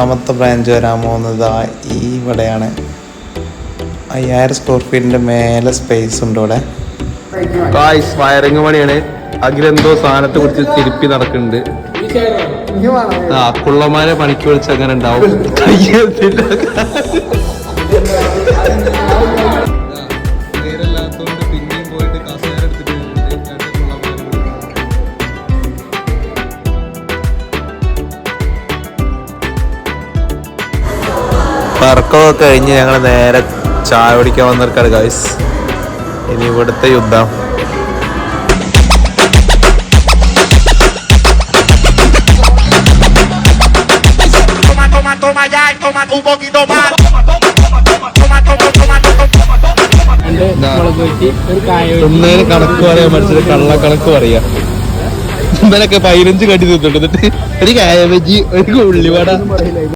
രണ്ടാമത്തെ ബ്രാഞ്ച് വരാൻ പോകുന്നത് ഈ ഇവിടെയാണ്. 5000 സ്ക്വയർ ഫീറ്റിന്റെ മേലെ സ്പേസ് ഉണ്ട് ഇവിടെ. വയറിങ് പണിയാണ്. അഖിലെന്തോ സാധനത്തെ കുറിച്ച് തിരുപ്പി നടക്കുന്നുണ്ട്. കുള്ളമാരെ പണിക്ക് വിളിച്ച് അങ്ങനെ ഉണ്ടാവും. വർക്കൊക്കെ കഴിഞ്ഞ് ഞങ്ങൾ നേരെ ചായ കുടിക്കാൻ വന്നിരിക്കാണ് ഗൈസ്. ഇനി ഇവിടുത്തെ യുദ്ധം. തിന്നേന് കണക്ക് പറയാൻ മനസ്സിൽ കള്ളക്കണക്ക് പറയാ. ഇന്നലൊക്കെ 15 കടി തിന്നിട്ട് ഒരു കായ ബജി ഒരു ഉള്ളിവട